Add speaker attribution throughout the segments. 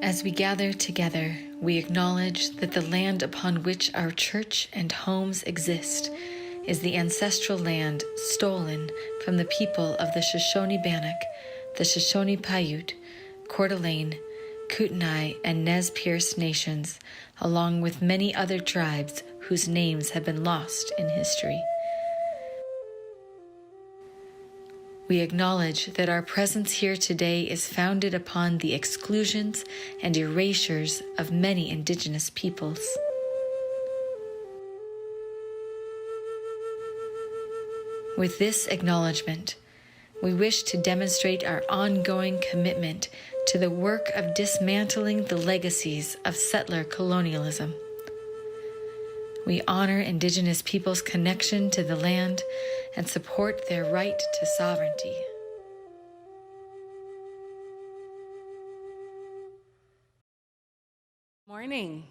Speaker 1: As we gather together, we acknowledge that the land upon which our church and homes exist is the ancestral land stolen from the people of the Shoshone-Bannock, the Shoshone-Paiute, Coeur d'Alene, Kootenai, and Nez Perce nations, along with many other tribes whose names have been lost in history. We acknowledge that our presence here today is founded upon the exclusions and erasures of many Indigenous peoples. With this acknowledgement, we wish to demonstrate our ongoing commitment to the work of dismantling the legacies of settler colonialism. We honor Indigenous peoples' connection to the land and support their right to sovereignty.
Speaker 2: Morning.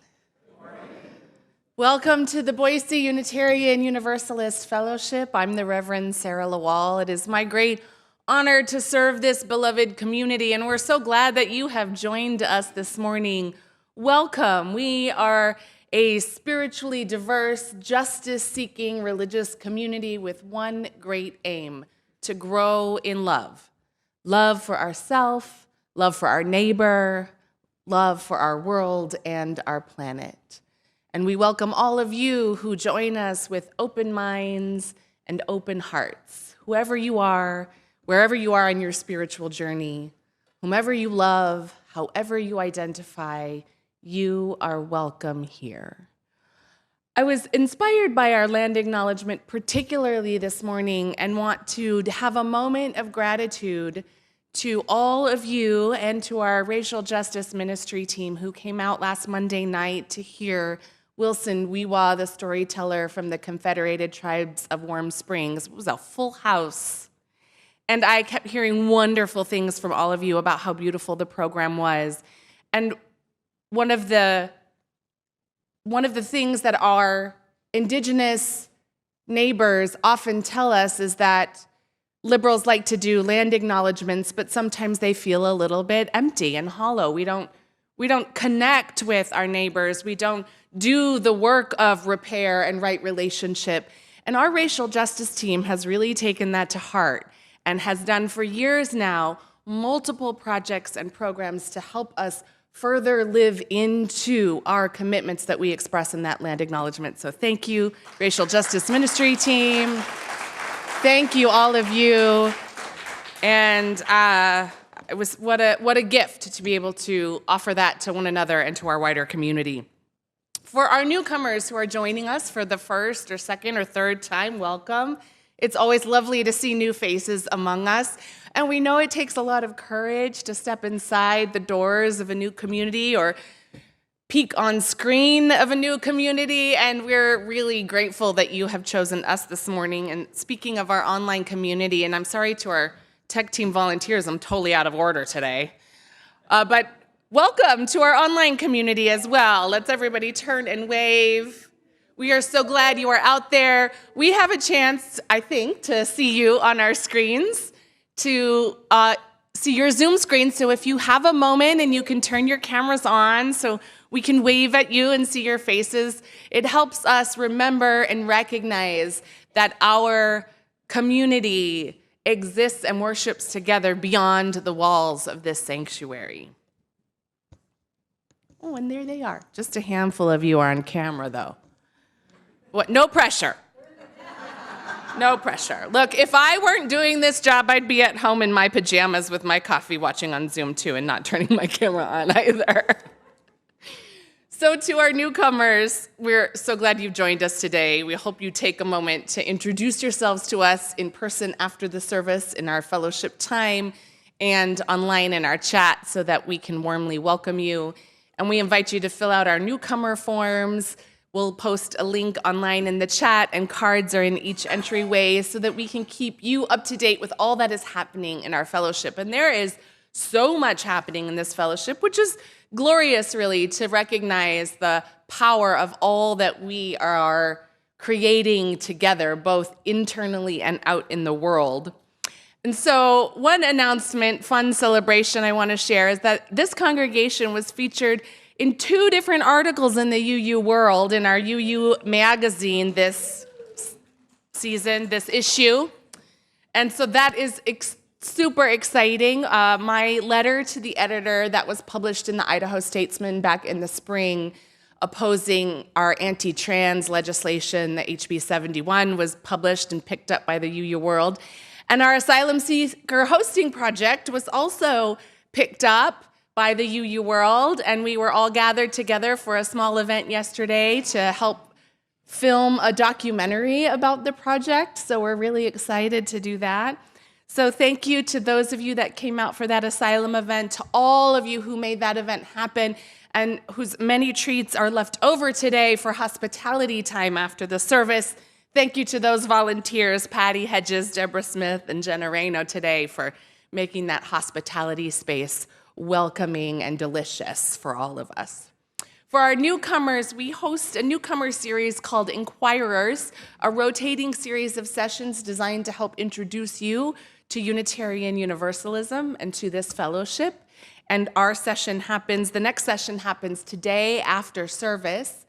Speaker 2: Welcome to the Boise Unitarian Universalist Fellowship. I'm the Reverend Sara LaWall. It is my great honor to serve this beloved community, and we're so glad that you have joined us this morning. Welcome. We are a spiritually diverse, justice-seeking religious community with one great aim: to grow in love. Love for ourselves, love for our neighbor, love for our world and our planet. And we welcome all of you who join us with open minds and open hearts. Whoever you are, wherever you are on your spiritual journey, whomever you love, however you identify, you are welcome here. I was inspired by our land acknowledgement, particularly this morning, and want to have a moment of gratitude to all of you and to our racial justice ministry team who came out last Monday night to hear Wilson Weewa, the storyteller from the Confederated Tribes of Warm Springs. It was a full house. And I kept hearing wonderful things from all of you about how beautiful the program was. And one of the things that our Indigenous neighbors often tell us is that liberals like to do land acknowledgements, but sometimes they feel a little bit empty and hollow. We don't connect with our neighbors. We don't do the work of repair and right relationship. And our racial justice team has really taken that to heart and has done for years now multiple projects and programs to help us further live into our commitments that we express in that land acknowledgement. So thank you, Racial Justice Ministry team. Thank you, all of you. And it was what a gift to be able to offer that to one another and to our wider community. For our newcomers who are joining us for the first or second or third time, welcome. It's always lovely to see new faces among us. And we know it takes a lot of courage to step inside the doors of a new community or peek on screen of a new community, and we're really grateful that you have chosen us this morning. And speaking of our online community, and I'm sorry to our tech team volunteers, I'm totally out of order today, but welcome to our online community as well. Let's everybody turn and wave. We are so glad you are out there. We have a chance, I think, to see you on our screens, to see your Zoom screen. So if you have a moment and you can turn your cameras on so we can wave at you and see your faces, it helps us remember and recognize that our community exists and worships together beyond the walls of this sanctuary. Oh, and there they are. Just a handful of you are on camera, though. What? No pressure. No pressure. Look, if I weren't doing this job, I'd be at home in my pajamas with my coffee watching on Zoom too and not turning my camera on either. So to our newcomers, we're so glad you've joined us today. We hope you take a moment to introduce yourselves to us in person after the service in our fellowship time and online in our chat so that we can warmly welcome you. And we invite you to fill out our newcomer forms. We'll post a link online in the chat, and cards are in each entryway so that we can keep you up to date with all that is happening in our fellowship. And there is so much happening in this fellowship, which is glorious, really, to recognize the power of all that we are creating together, both internally and out in the world. And so one announcement, fun celebration I want to share is that this congregation was featured in 2 different articles in the UU World in our UU magazine this season, this issue. And so that is super exciting. My letter to the editor that was published in the Idaho Statesman back in the spring opposing our anti-trans legislation, the HB 71, was published and picked up by the UU World. And our asylum seeker hosting project was also picked up by the UU World, and we were all gathered together for a small event yesterday to help film a documentary about the project, so we're really excited to do that. So thank you to those of you that came out for that asylum event, to all of you who made that event happen, and whose many treats are left over today for hospitality time after the service. Thank you to those volunteers, Patty Hedges, Deborah Smith, and Jenna Reno today for making that hospitality space welcoming and delicious for all of us. For our newcomers, we host a newcomer series called Inquirers, a rotating series of sessions designed to help introduce you to Unitarian Universalism and to this fellowship. And our session happens, the next session happens today after service.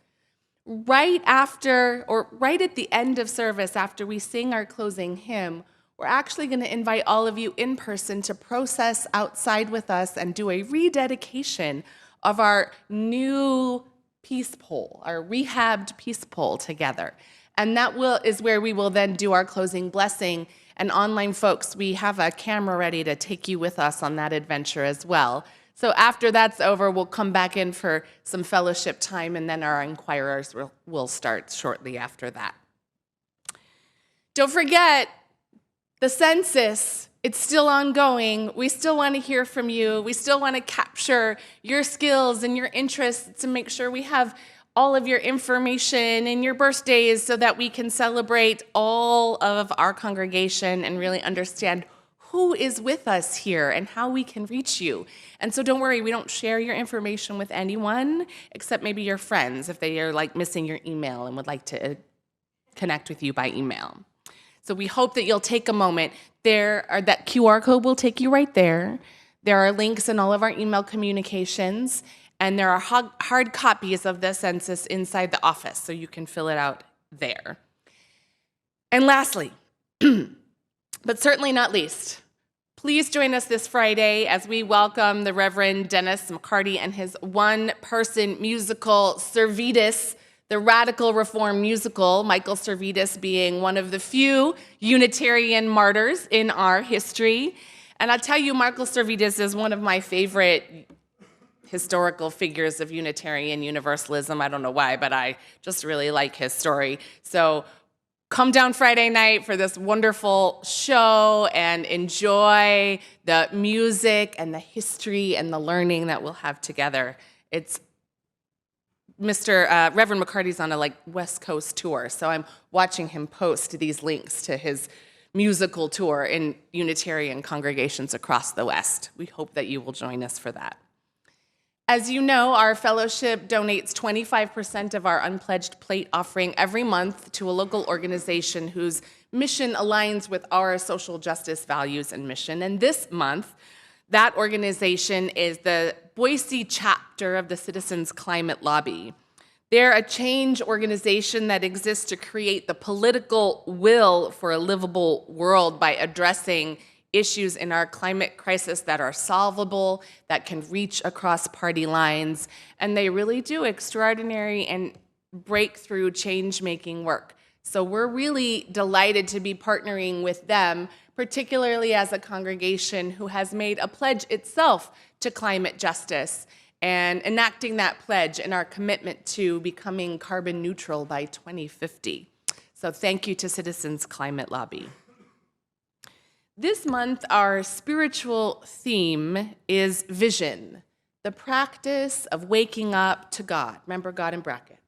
Speaker 2: Right at the end of service, after we sing our closing hymn, we're actually going to invite all of you in person to process outside with us and do a rededication of our new peace pole, our rehabbed peace pole together. And that is where we will then do our closing blessing. And online folks, we have a camera ready to take you with us on that adventure as well. So after that's over, we'll come back in for some fellowship time, and then our inquirers will start shortly after that. Don't forget, the census, it's still ongoing. We still want to hear from you. We still want to capture your skills and your interests to make sure we have all of your information and your birthdays so that we can celebrate all of our congregation and really understand who is with us here and how we can reach you. And so don't worry, we don't share your information with anyone except maybe your friends if they are like missing your email and would like to connect with you by email. So we hope that you'll take a moment. That QR code will take you right there. There are links in all of our email communications, and there are hard copies of the census inside the office, so you can fill it out there. And lastly, but certainly not least, please join us this Friday as we welcome the Reverend Dennis McCarty and his one-person musical, Servetus, the Radical Reform musical, Michael Servetus being one of the few Unitarian martyrs in our history. And I'll tell you, Michael Servetus is one of my favorite historical figures of Unitarian Universalism. I don't know why, but I just really like his story. So come down Friday night for this wonderful show and enjoy the music and the history and the learning that we'll have together. It's Reverend McCarty's on a West Coast tour, so I'm watching him post these links to his musical tour in Unitarian congregations across the West. We hope that you will join us for that. As you know, our fellowship donates 25% of our unpledged plate offering every month to a local organization whose mission aligns with our social justice values and mission. And this month, that organization is the Boise chapter of the Citizens Climate Lobby. They're a change organization that exists to create the political will for a livable world by addressing issues in our climate crisis that are solvable, that can reach across party lines, and they really do extraordinary and breakthrough change-making work. So we're really delighted to be partnering with them, particularly as a congregation who has made a pledge itself to climate justice and enacting that pledge in our commitment to becoming carbon neutral by 2050. So thank you to Citizens Climate Lobby. This month, our spiritual theme is vision, the practice of waking up to God. Remember God in brackets.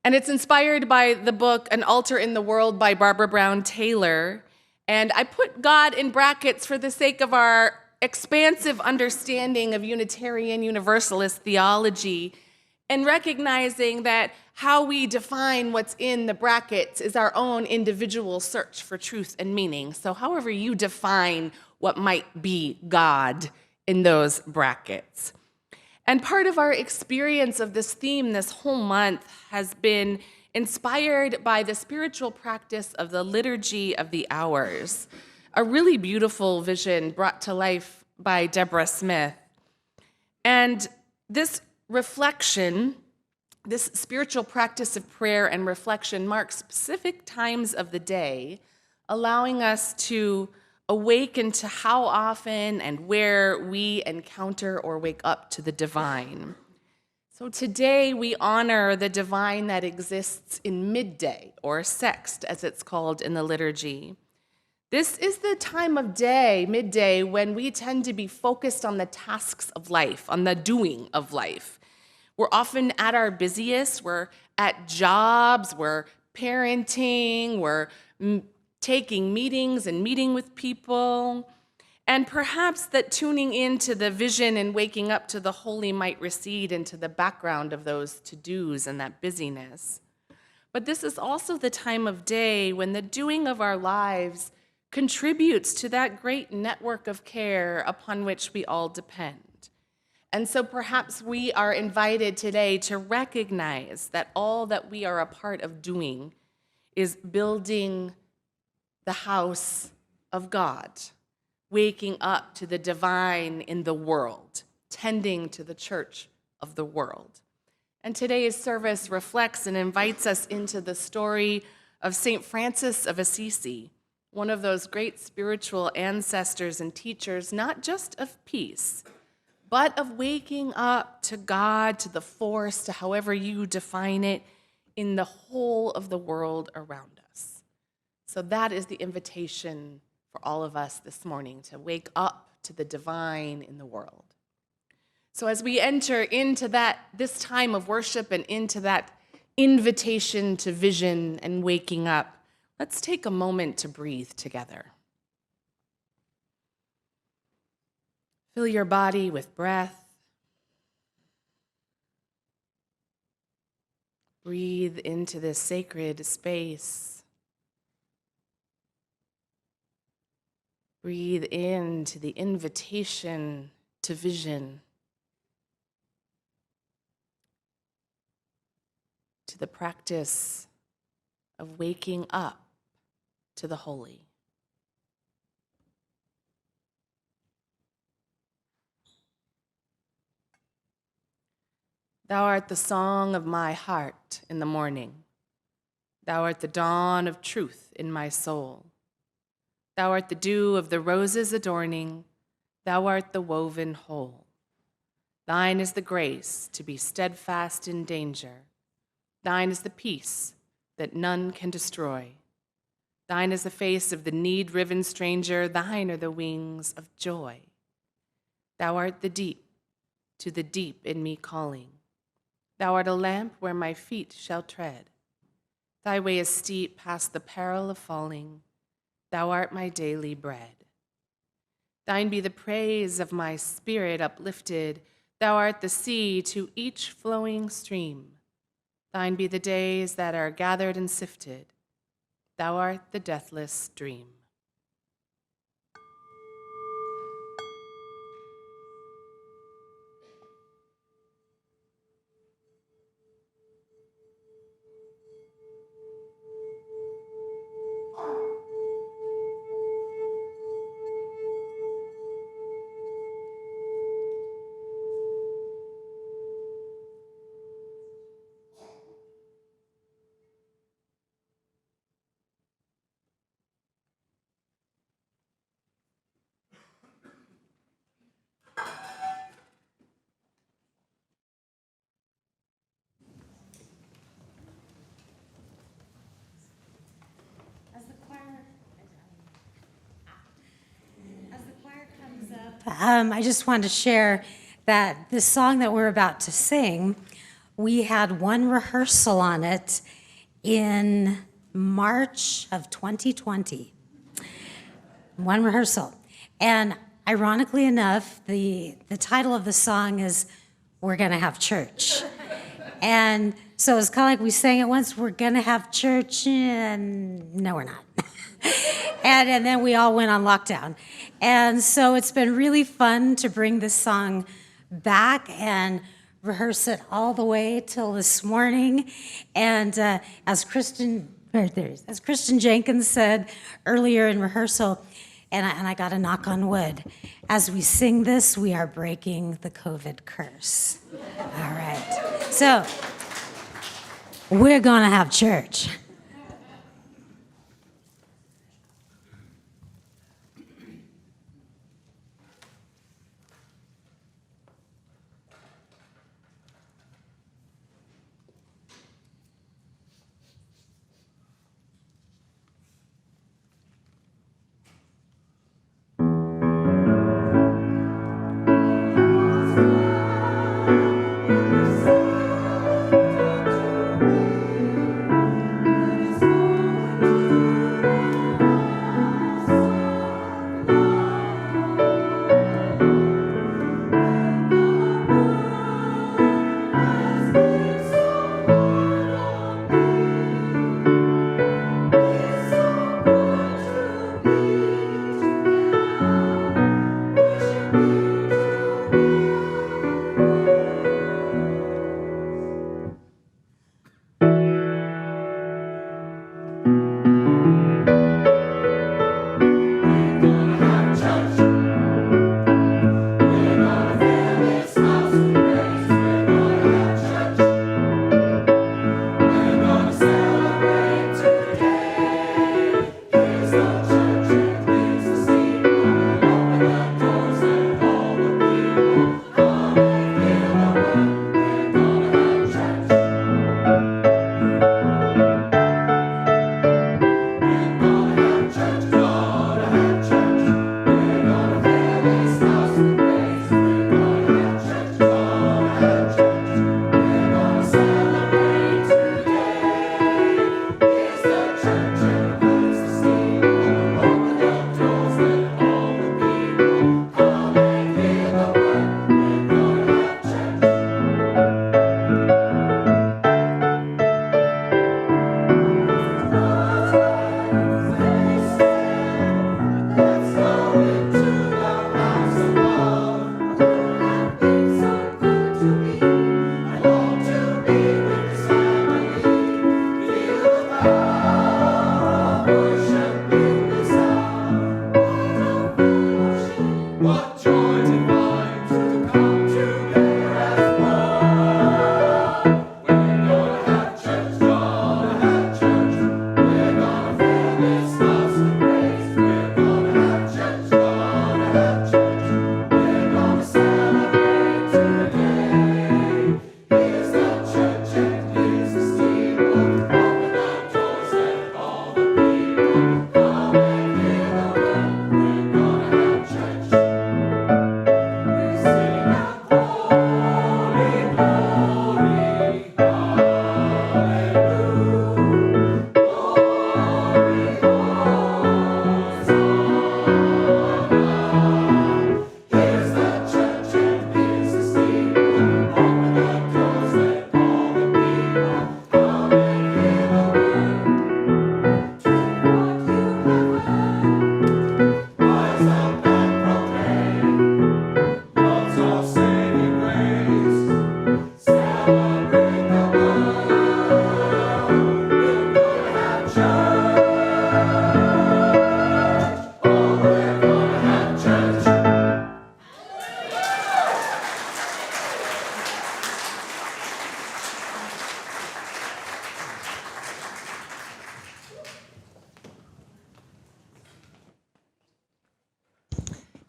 Speaker 2: And it's inspired by the book An Altar in the World by Barbara Brown Taylor. And I put God in brackets for the sake of our expansive understanding of Unitarian Universalist theology and recognizing that how we define what's in the brackets is our own individual search for truth and meaning. So however you define what might be God in those brackets. And part of our experience of this theme this whole month has been inspired by the spiritual practice of the Liturgy of the Hours, a really beautiful vision brought to life by Deborah Smith. And this reflection, this spiritual practice of prayer and reflection marks specific times of the day, allowing us to awaken to how often and where we encounter or wake up to the divine. So today we honor the divine that exists in midday, or sext as it's called in the liturgy. This is the time of day, midday, when we tend to be focused on the tasks of life, on the doing of life. We're often at our busiest, we're at jobs, we're parenting, we're taking meetings and meeting with people, and perhaps that tuning into the vision and waking up to the holy might recede into the background of those to-dos and that busyness. But this is also the time of day when the doing of our lives contributes to that great network of care upon which we all depend. And so perhaps we are invited today to recognize that all that we are a part of doing is building the house of God, waking up to the divine in the world, tending to the church of the world. And today's service reflects and invites us into the story of St. Francis of Assisi, one of those great spiritual ancestors and teachers, not just of peace, but of waking up to God, to the force, to however you define it, in the whole of the world around us. So that is the invitation for all of us this morning, to wake up to the divine in the world. So as we enter into this time of worship and into that invitation to vision and waking up, let's take a moment to breathe together. Fill your body with breath. Breathe into this sacred space. Breathe into the invitation to vision, to the practice of waking up to the holy. Thou art the song of my heart in the morning. Thou art the dawn of truth in my soul. Thou art the dew of the roses adorning. Thou art the woven whole. Thine is the grace to be steadfast in danger. Thine is the peace that none can destroy. Thine is the face of the need-riven stranger. Thine are the wings of joy. Thou art the deep, to the deep in me calling. Thou art a lamp where my feet shall tread. Thy way is steep past the peril of falling. Thou art my daily bread. Thine be the praise of my spirit uplifted. Thou art the sea to each flowing stream. Thine be the days that are gathered and sifted. Thou art the deathless dream.
Speaker 3: I just wanted to share that this song that we're about to sing, we had one rehearsal on it in March of 2020. One rehearsal. And ironically enough, the title of the song is We're Gonna Have Church. And so it's kind of like we sang it once, we're going to have church, and no, we're not. and then we all went on lockdown. And so it's been really fun to bring this song back and rehearse it all the way till this morning. And as Kristen Jenkins said earlier in rehearsal, and I got a knock on wood, as we sing this, we are breaking the COVID curse. All right. So we're going to have church.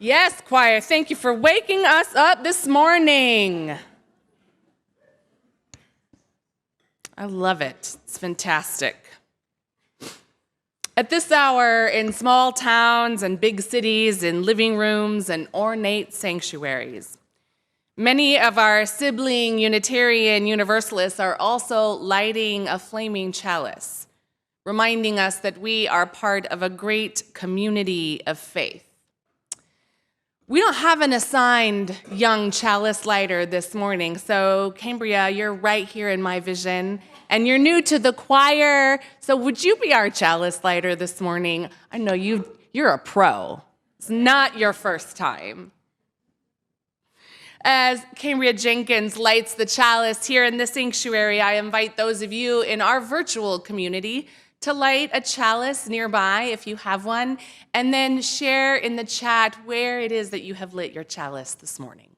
Speaker 2: Yes, choir, thank you for waking us up this morning. I love it. It's fantastic. At this hour, in small towns and big cities, in living rooms and ornate sanctuaries, many of our sibling Unitarian Universalists are also lighting a flaming chalice, reminding us that we are part of a great community of faith. We don't have an assigned young chalice lighter this morning, so Cambria, you're right here in my vision, and you're new to the choir, so would you be our chalice lighter this morning? I know you're a pro. It's not your first time. As Cambria Jenkins lights the chalice here in the sanctuary, I invite those of you in our virtual community to light a chalice nearby if you have one, and then share in the chat where it is that you have lit your chalice this morning.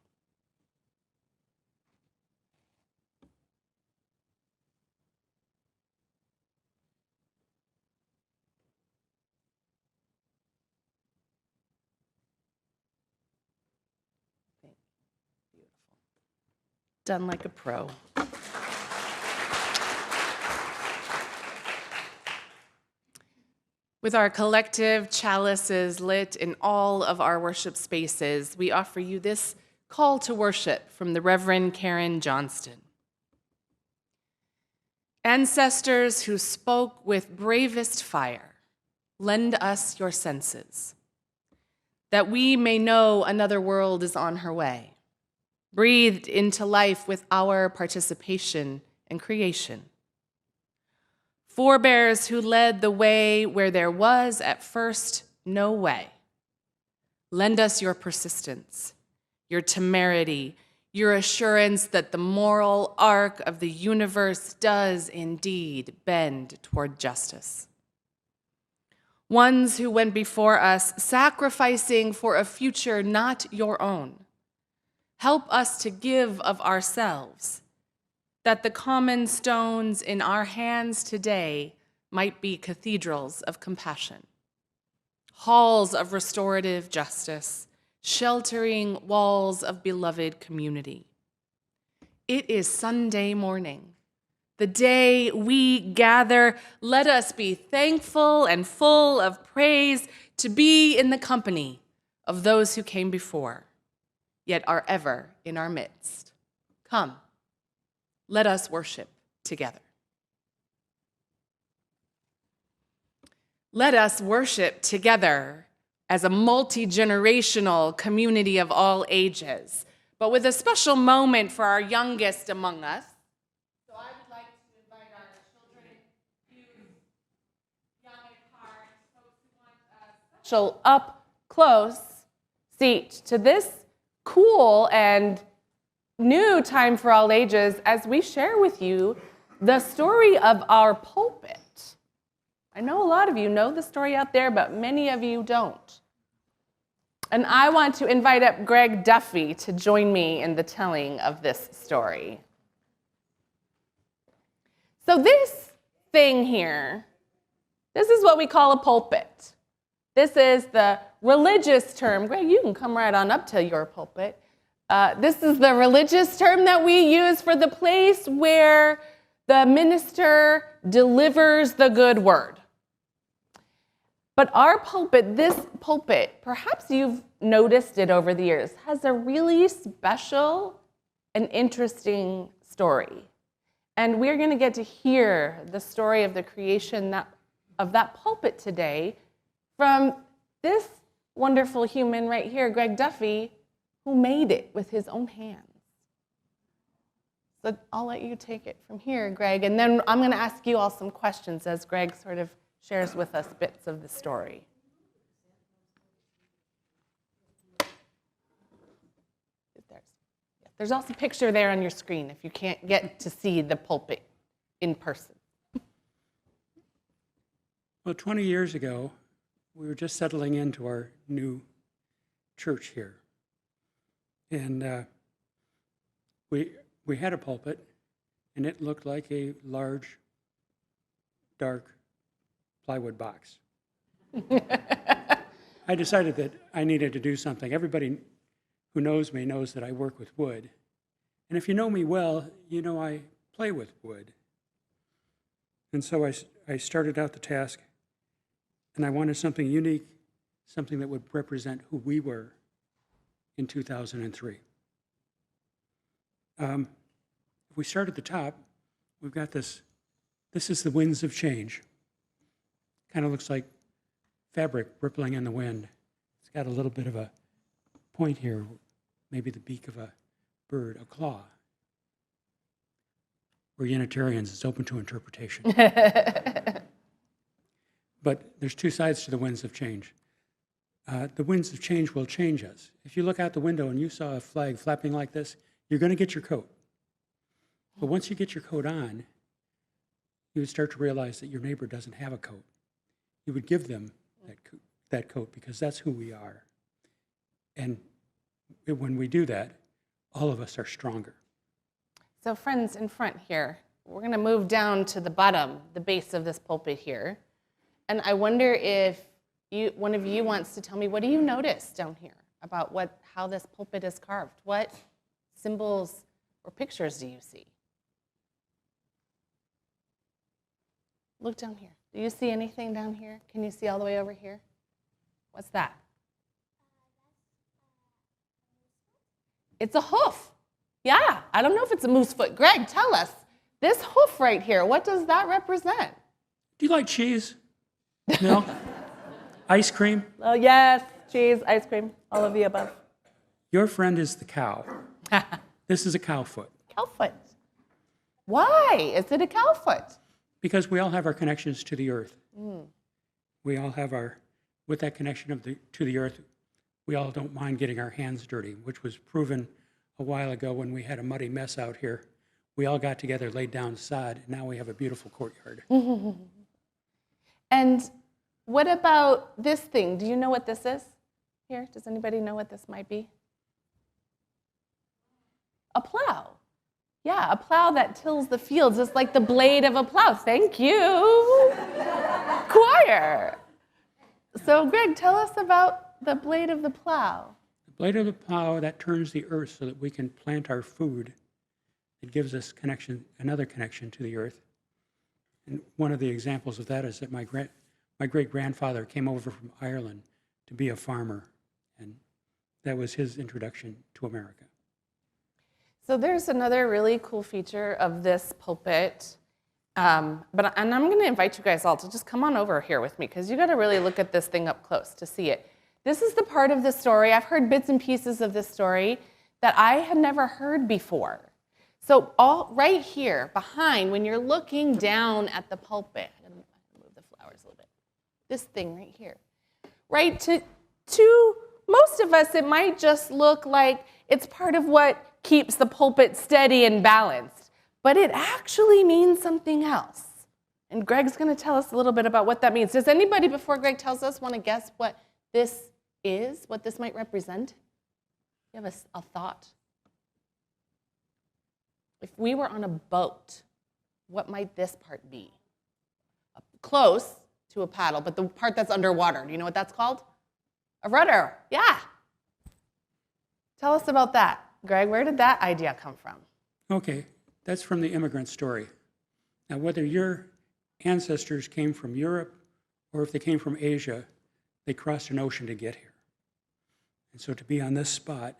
Speaker 2: Beautiful. Done like a pro. With our collective chalices lit in all of our worship spaces, we offer you this call to worship from the Reverend Karen Johnston. Ancestors who spoke with bravest fire, lend us your senses, that we may know another world is on her way, breathed into life with our participation and creation. Forebears who led the way where there was at first no way. Lend us your persistence, your temerity, your assurance that the moral arc of the universe does indeed bend toward justice. Ones who went before us, sacrificing for a future not your own. Help us to give of ourselves, that the common stones in our hands today might be cathedrals of compassion, halls of restorative justice, sheltering walls of beloved community. It is Sunday morning, the day we gather. Let us be thankful and full of praise to be in the company of those who came before, yet are ever in our midst. Come. Let us worship together. Let us worship together as a multi-generational community of all ages, but with a special moment for our youngest among us. So I would like to invite our children, youth, young at heart, folks who want a special up-close seat to this cool and new time for all ages as we share with you the story of our pulpit. I know a lot of you know the story out there, but many of you don't. And I want to invite up Greg Duffy to join me in the telling of this story. So this thing here, this is what we call a pulpit. This is the religious term. Greg, you can come right on up to your pulpit. This is the religious term that we use for the place where the minister delivers the good word. But our pulpit, this pulpit, perhaps you've noticed it over the years, has a really special and interesting story. And we're going to get to hear the story of the creation of that pulpit today from this wonderful human right here, Greg Duffy, who made it with his own hands. So I'll let you take it from here, Greg, and then I'm going to ask you all some questions as Greg sort of shares with us bits of the story. There's also a picture there on your screen if you can't get to see the pulpit in person.
Speaker 4: Well, 20 years ago, we were just settling into our new church here. And we had a pulpit, and it looked like a large, dark plywood box. I decided that I needed to do something. Everybody who knows me knows that I work with wood. And if you know me well, you know I play with wood. And so I started out the task, and I wanted something unique, something that would represent who we were in 2003. If we start at the top, we've got this. This is the winds of change. Kind of looks like fabric rippling in the wind. It's got a little bit of a point here, maybe the beak of a bird, a claw. We're Unitarians, it's open to interpretation. But there's two sides to the winds of change. The winds of change will change us. If you look out the window and you saw a flag flapping like this, you're going to get your coat. But once you get your coat on, you would start to realize that your neighbor doesn't have a coat. You would give them that coat because that's who we are. And when we do that, all of us are stronger.
Speaker 2: So friends in front here, we're going to move down to the bottom, the base of this pulpit here. And I wonder if one of you wants to tell me, what do you notice down here about how this pulpit is carved? What symbols or pictures do you see? Look down here. Do you see anything down here? Can you see all the way over here? What's that? It's a hoof. Yeah, I don't know if it's a moose foot. Greg, tell us. This hoof right here, what does that represent?
Speaker 4: Do you like cheese? Milk? Ice cream?
Speaker 2: Oh, yes, cheese, ice cream, all of the above.
Speaker 4: Your friend is the cow. This is a cow foot.
Speaker 2: Cow foot. Why is it a cow foot?
Speaker 4: Because we all have our connections to the earth. We all have with that connection to the earth, we all don't mind getting our hands dirty, which was proven a while ago when we had a muddy mess out here. We all got together, laid down sod, and now we have a beautiful courtyard.
Speaker 2: And what about this thing? Do you know what this is here? Does anybody know what this might be? A plow. Yeah, a plow that tills the fields. It's like the blade of a plow. Thank you, choir. So Greg, tell us about the blade of the plow.
Speaker 4: The blade of the plow that turns the earth so that we can plant our food. It gives us another connection to the earth. And one of the examples of that is that my great-grandfather came over from Ireland to be a farmer, and that was his introduction to America.
Speaker 2: So there's another really cool feature of this pulpit, and I'm going to invite you guys all to just come on over here with me because you got to really look at this thing up close to see it. This is the part of the story, I've heard bits and pieces of this story that I had never heard before. So right here behind, when you're looking down at the pulpit, I'm going to move the flowers a little bit. This thing right here, right? To most of us, it might just look like it's part of what keeps the pulpit steady and balanced, but it actually means something else. And Greg's going to tell us a little bit about what that means. Does anybody, before Greg tells us, want to guess what this is, what this might represent? You have a thought? If we were on a boat, what might this part be? Close to a paddle, but the part that's underwater, do you know what that's called? A rudder, yeah. Tell us about that. Greg, where did that idea come from?
Speaker 4: Okay, that's from the immigrant story. Now, whether your ancestors came from Europe or if they came from Asia, they crossed an ocean to get here. And so to be on this spot,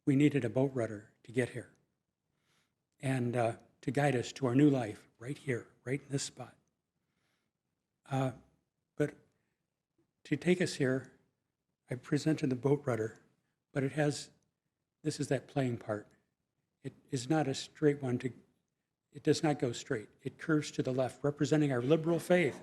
Speaker 4: we needed a boat rudder to get here and to guide us to our new life right here, right in this spot. But to take us here, I presented the boat rudder, but this is that playing part. It is not a straight one. It does not go straight. It curves to the left, representing our liberal faith.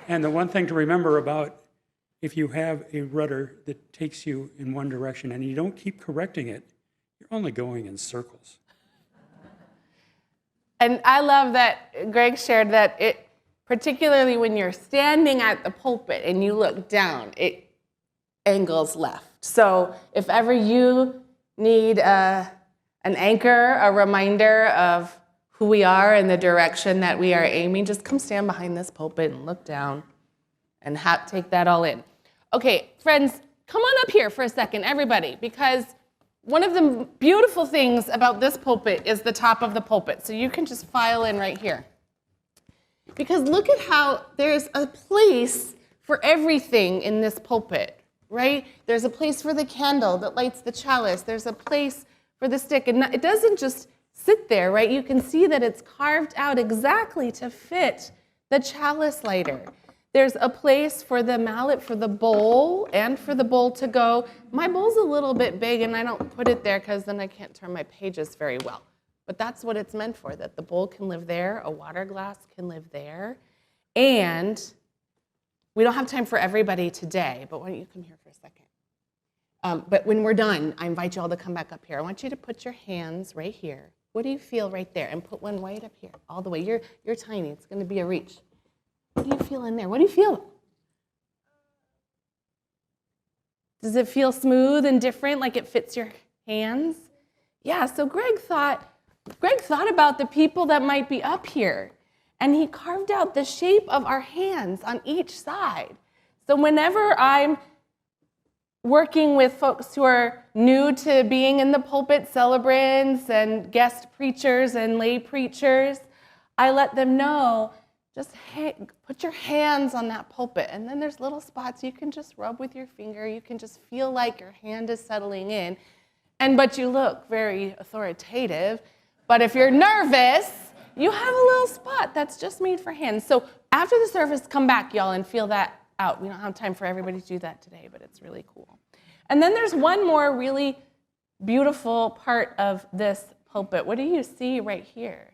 Speaker 4: And the one thing to remember about if you have a rudder that takes you in one direction and you don't keep correcting it, you're only going in circles.
Speaker 2: And I love that Greg shared that particularly when you're standing at the pulpit and you look down, it angles left. So if ever you need an anchor, a reminder of who we are and the direction that we are aiming, just come stand behind this pulpit and look down and take that all in. Okay, friends, come on up here for a second, everybody, because one of the beautiful things about this pulpit is the top of the pulpit. So you can just file in right here. Because look at how there's a place for everything in this pulpit, right? There's a place for the candle that lights the chalice. There's a place for the stick. And it doesn't just sit there, right? You can see that it's carved out exactly to fit the chalice lighter. There's a place for the mallet for the bowl and for the bowl to go. My bowl's a little bit big and I don't put it there because then I can't turn my pages very well. But that's what it's meant for, that the bowl can live there, a water glass can live there. And we don't have time for everybody today, but why don't you come here for a second? But when we're done, I invite you all to come back up here. I want you to put your hands right here. What do you feel right there? And put one right up here, all the way. You're tiny, it's gonna be a reach. What do you feel in there? What do you feel? Does it feel smooth and different, like it fits your hands? Yeah, so Greg thought about the people that might be up here, and he carved out the shape of our hands on each side. So whenever I'm working with folks who are new to being in the pulpit, celebrants and guest preachers and lay preachers, I let them know, just put your hands on that pulpit, and then there's little spots you can just rub with your finger. You can just feel like your hand is settling in, but you look very authoritative. But if you're nervous, you have a little spot that's just made for hands. So after the service, come back, y'all, and feel that out. We don't have time for everybody to do that today, but it's really cool. And then there's one more really beautiful part of this pulpit. What do you see right here?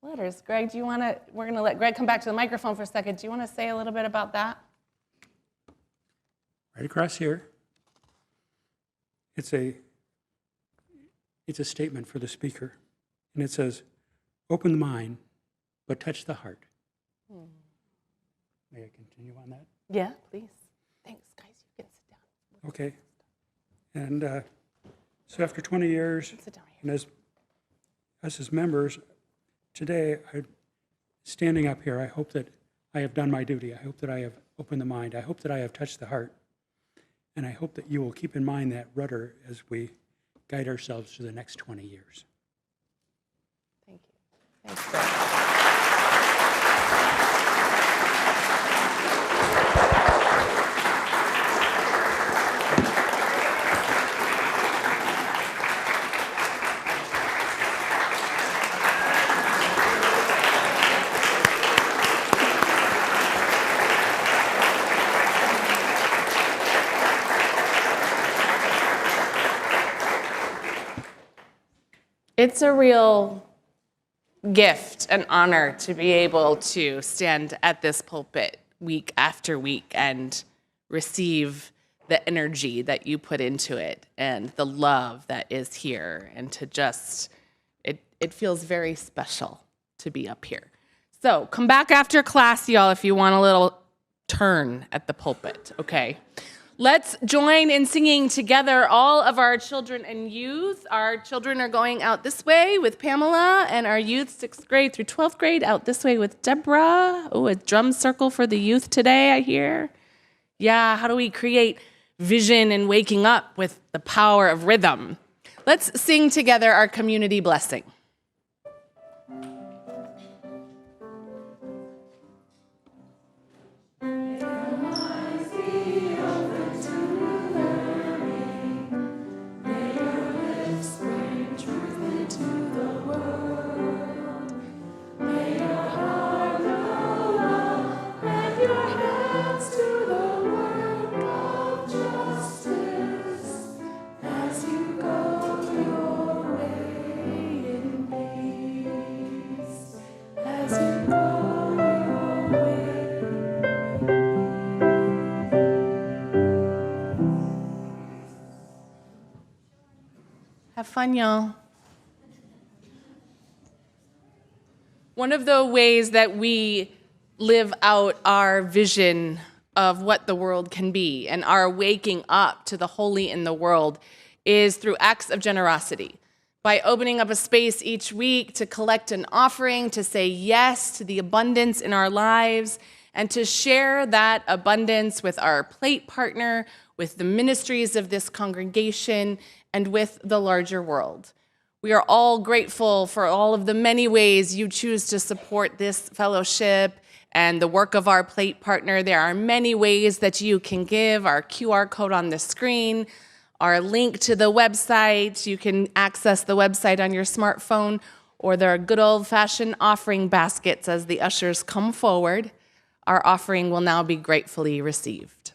Speaker 2: Letters. Greg, we're going to let Greg come back to the microphone for a second. Do you want to say a little bit about that?
Speaker 4: Right across here, it's a statement for the speaker, and it says, "Open the mind, but touch the heart." May I continue on that?
Speaker 2: Yeah, please. Thanks, guys. You can sit down.
Speaker 4: Okay. And so after 20 years,
Speaker 2: Sit down right
Speaker 4: and as us as members, today, standing up here, I hope that I have done my duty. I hope that I have opened the mind. I hope that I have touched the heart. And I hope that you will keep in mind that rudder as we guide ourselves through the next 20 years.
Speaker 2: Thank you. Thanks, Greg. It's a real gift, an honor to be able to stand at this pulpit week after week and receive the energy that you put into it and the love that is here, and to just, it feels very special to be up here. So come back after class, y'all, if you want a little turn at the pulpit, okay? Let's join in singing together, all of our children and youth. Our children are going out this way with Pamela, and our youth, 6th grade through 12th grade, out this way with Deborah. Oh, a drum circle for the youth today, I hear. Yeah, how do we create vision and waking up with the power of rhythm? Let's sing together our community blessing. Have fun, y'all. One of the ways that we live out our vision of what the world can be and our waking up to the holy in the world is through acts of generosity. By opening up a space each week to collect an offering, to say yes to the abundance in our lives, and to share that abundance with our plate partner, with the ministries of this congregation, and with the larger world. We are all grateful for all of the many ways you choose to support this fellowship and the work of our plate partner. There are many ways that you can give. Our QR code on the screen, our link to the website. You can access the website on your smartphone, or their good old-fashioned offering baskets as the ushers come forward, our offering will now be gratefully received.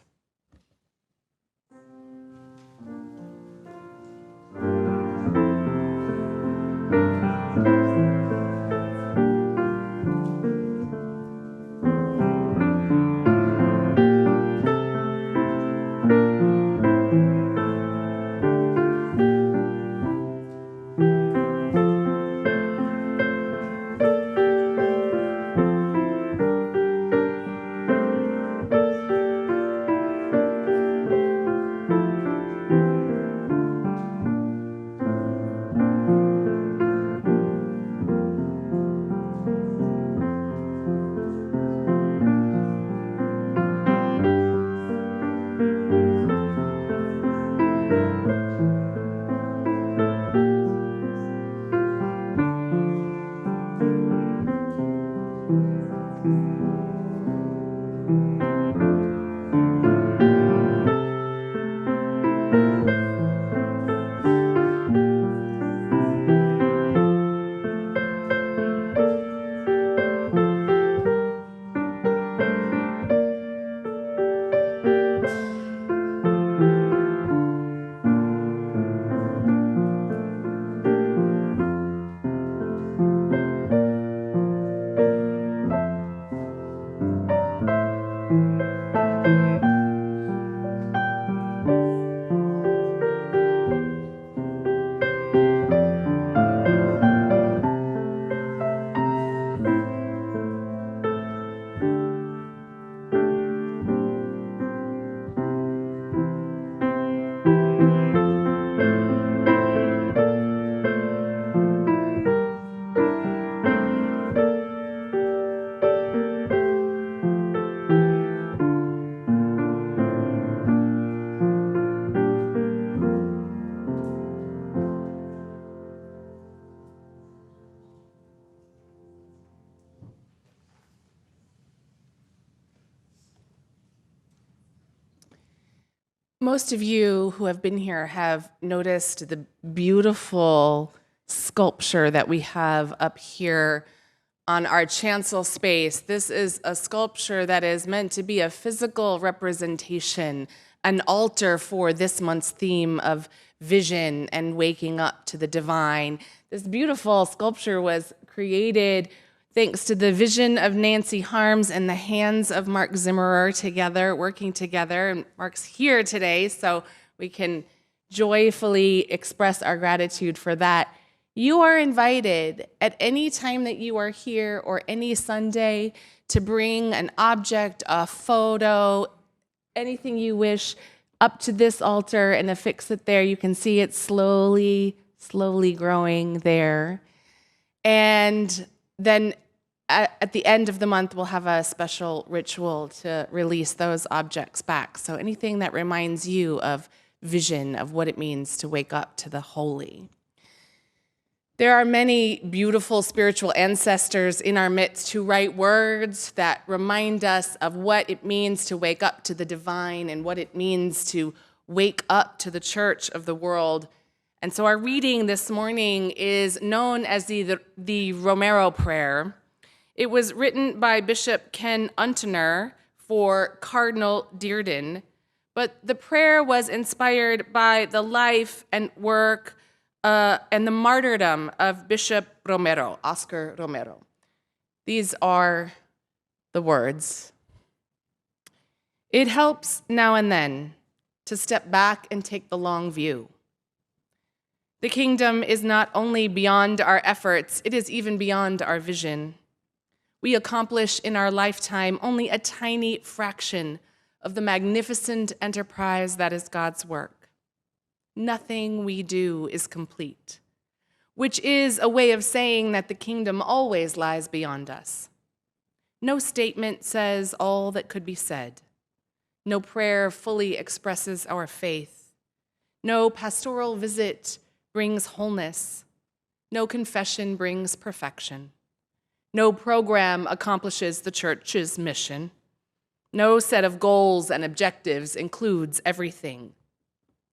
Speaker 2: Most of you who have been here have noticed the beautiful sculpture that we have up here on our chancel space. This is a sculpture that is meant to be a physical representation, an altar for this month's theme of vision and waking up to the divine. This beautiful sculpture was created thanks to the vision of Nancy Harms and the hands of Mark Zimmerer together, working together. And Mark's here today, so we can joyfully express our gratitude for that. You are invited at any time that you are here or any Sunday to bring an object, a photo, anything you wish up to this altar and affix it there. You can see it slowly growing there. And then at the end of the month, we'll have a special ritual to release those objects back. So anything that reminds you of vision, of what it means to wake up to the holy. There are many beautiful spiritual ancestors in our midst who write words that remind us of what it means to wake up to the divine and what it means to wake up to the church of the world. And so our reading this morning is known as the Romero Prayer. It was written by Bishop Ken Unterner for Cardinal Dearden, but the prayer was inspired by the life and work and the martyrdom of Bishop Romero, Oscar Romero. These are the words. It helps now and then to step back and take the long view. The kingdom is not only beyond our efforts, it is even beyond our vision. We accomplish in our lifetime only a tiny fraction of the magnificent enterprise that is God's work. Nothing we do is complete, which is a way of saying that the kingdom always lies beyond us. No statement says all that could be said. No prayer fully expresses our faith. No pastoral visit brings wholeness. No confession brings perfection. No program accomplishes the church's mission. No set of goals and objectives includes everything.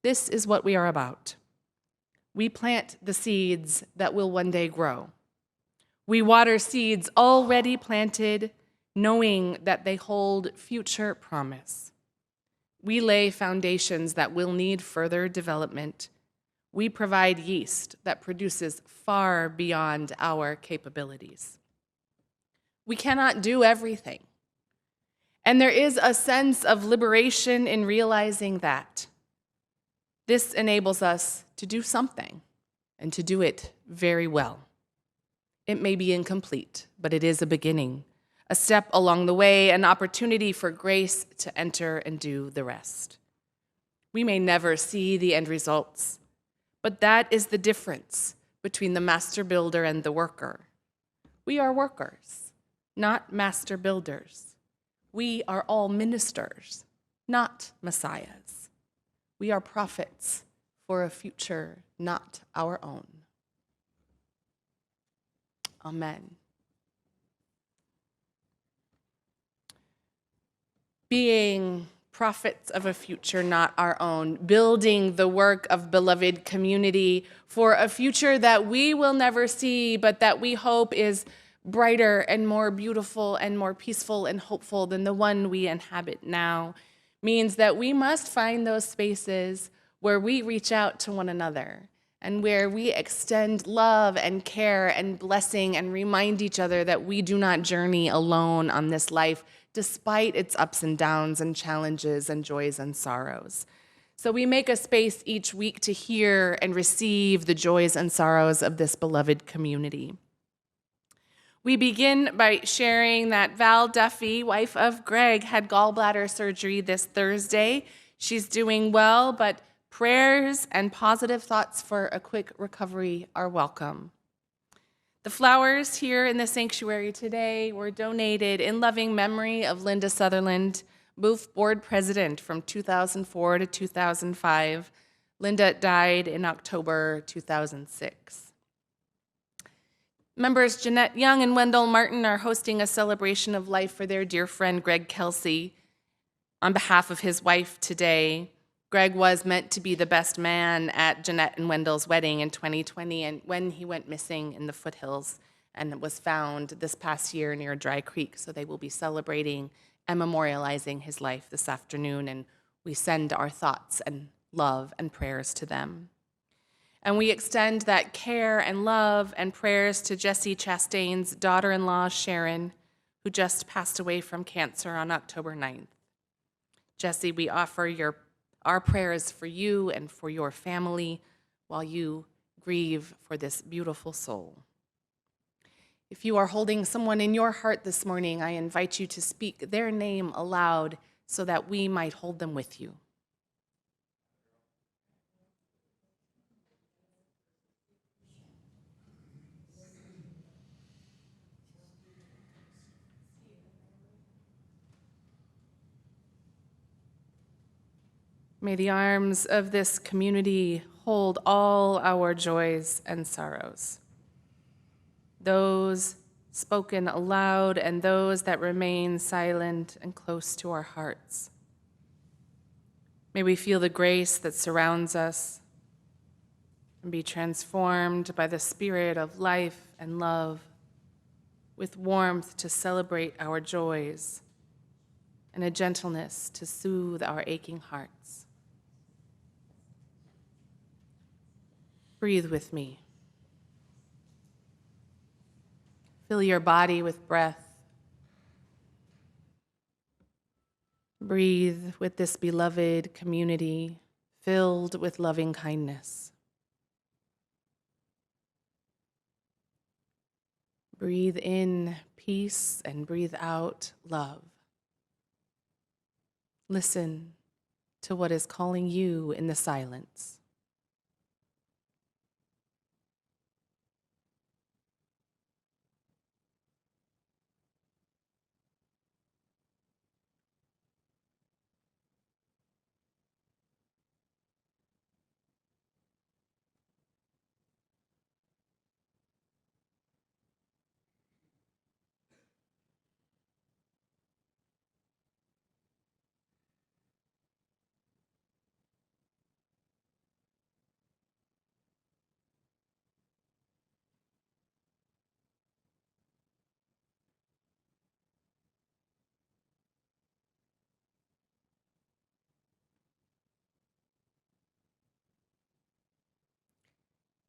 Speaker 2: This is what we are about. We plant the seeds that will one day grow. We water seeds already planted, knowing that they hold future promise. We lay foundations that will need further development. We provide yeast that produces far beyond our capabilities. We cannot do everything. And there is a sense of liberation in realizing that. This enables us to do something and to do it very well. It may be incomplete, but it is a beginning, a step along the way, an opportunity for grace to enter and do the rest. We may never see the end results, but that is the difference between the master builder and the worker. We are workers, not master builders. We are all ministers, not messiahs. We are prophets for a future not our own. Amen. Being prophets of a future not our own, building the work of beloved community for a future that we will never see, but that we hope is brighter and more beautiful and more peaceful and hopeful than the one we inhabit now, means that we must find those spaces where we reach out to one another and where we extend love and care and blessing and remind each other that we do not journey alone on this life, despite its ups and downs and challenges and joys and sorrows. So we make a space each week to hear and receive the joys and sorrows of this beloved community. We begin by sharing that Val Duffy, wife of Greg, had gallbladder surgery this Thursday. She's doing well, but prayers and positive thoughts for a quick recovery are welcome. The flowers here in the sanctuary today were donated in loving memory of Linda Sutherland, BUUF board president from 2004 to 2005. Linda died in October 2006. Members Jeanette Young and Wendell Martin are hosting a celebration of life for their dear friend Greg Kelsey on behalf of his wife today. Greg was meant to be the best man at Jeanette and Wendell's wedding in 2020, and when he went missing in the foothills and was found this past year near Dry Creek. So they will be celebrating and memorializing his life this afternoon, and we send our thoughts and love and prayers to them. And we extend that care and love and prayers to Jesse Chastain's daughter-in-law, Sharon, who just passed away from cancer on October 9th. Jesse, we offer our prayers for you and for your family while you grieve for this beautiful soul. If you are holding someone in your heart this morning, I invite you to speak their name aloud so that we might hold them with you. May the arms of this community hold all our joys and sorrows, those spoken aloud and those that remain silent and close to our hearts. May we feel the grace that surrounds us and be transformed by the spirit of life and love, with warmth to celebrate our joys and a gentleness to soothe our aching hearts. Breathe with me. Fill your body with breath. Breathe with this beloved community filled with loving kindness. Breathe in peace and breathe out love. Listen to what is calling you in the silence.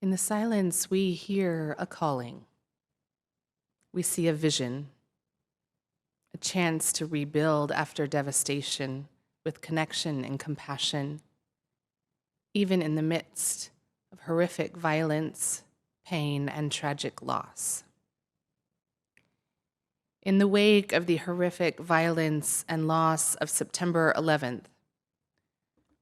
Speaker 2: In the silence, we hear a calling. We see a vision, a chance to rebuild after devastation with connection and compassion, even in the midst of horrific violence, pain, and tragic loss. In the wake of the horrific violence and loss of September 11th,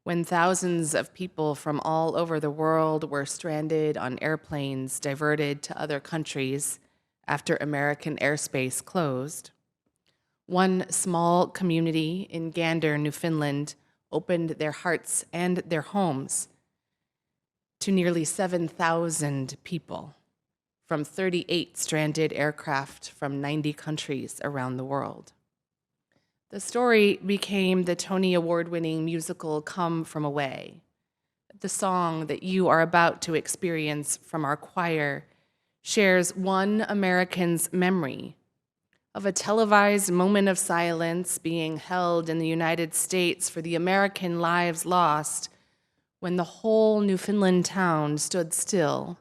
Speaker 2: when thousands of people from all over the world were stranded on airplanes diverted to other countries after American airspace closed, one small community in Gander, Newfoundland, opened their hearts and their homes to nearly 7,000 people from 38 stranded aircraft from 90 countries around the world. The story became the Tony Award-winning musical Come From Away. The song that you are about to experience from our choir shares one American's memory of a televised moment of silence being held in the United States for the American lives lost when the whole Newfoundland town stood still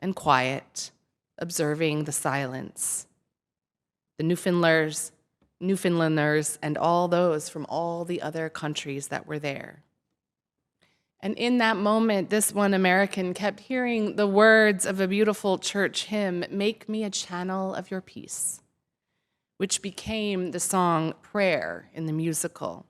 Speaker 2: and quiet, observing the silence. The Newfoundlanders, and all those from all the other countries that were there. And in that moment, this one American kept hearing the words of a beautiful church hymn, "Make me a channel of your peace," which became the song Prayer in the musical,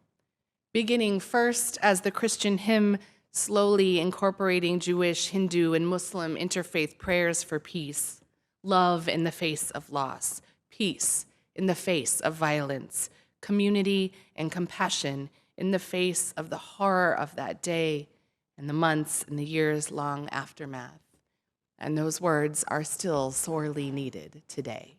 Speaker 2: beginning first as the Christian hymn, slowly incorporating Jewish, Hindu, and Muslim interfaith prayers for peace, love in the face of loss, peace in the face of violence, community and compassion in the face of the horror of that day and the months and the years-long aftermath. And those words are still sorely needed today.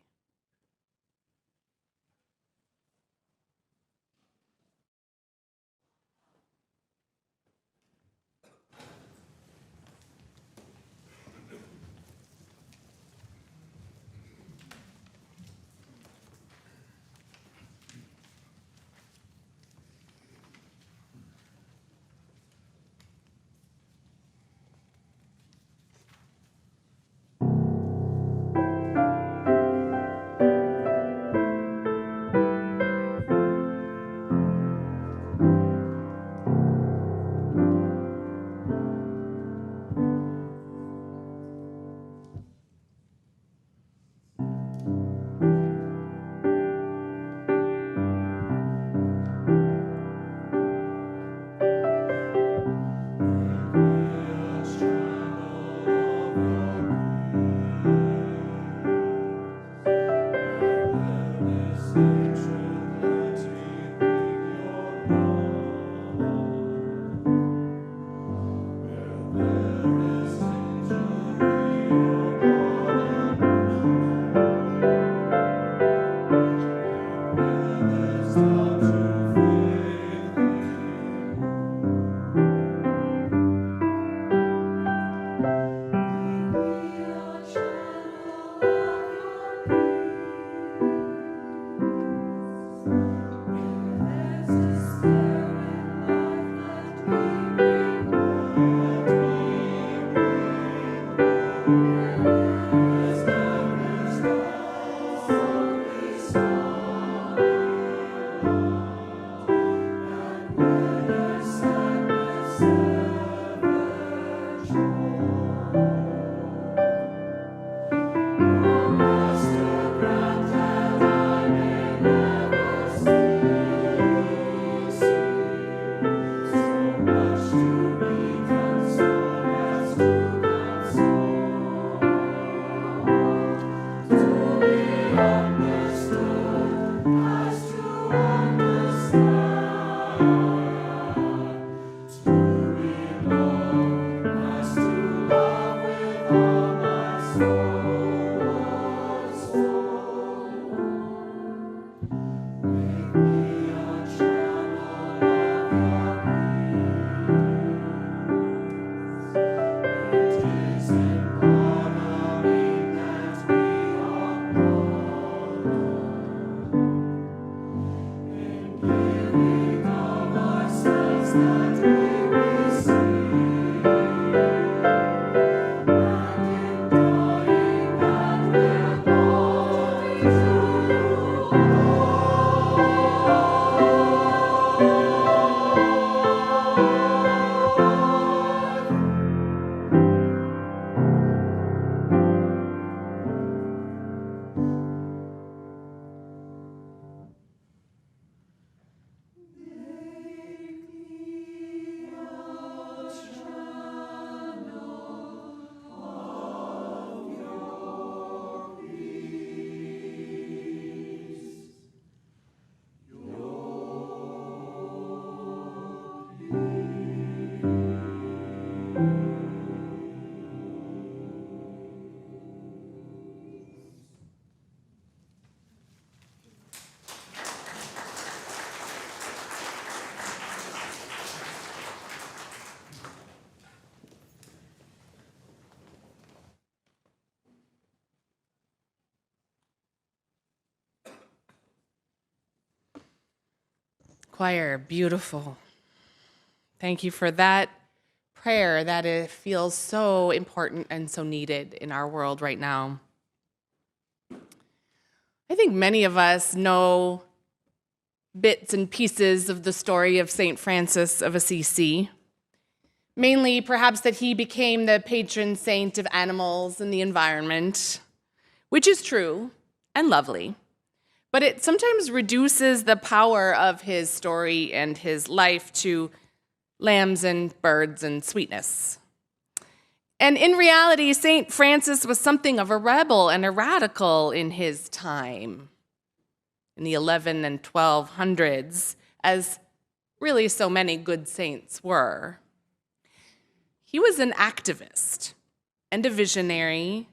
Speaker 2: Choir, beautiful. Thank you for that prayer that it feels so important and so needed in our world right now. I think many of us know bits and pieces of the story of St. Francis of Assisi, mainly perhaps that he became the patron saint of animals and the environment, which is true and lovely, but it sometimes reduces the power of his story and his life to lambs and birds and sweetness. And in reality, St. Francis was something of a rebel and a radical in his time, in the 11 and 1200s, as really so many good saints were. He was an activist and a visionary,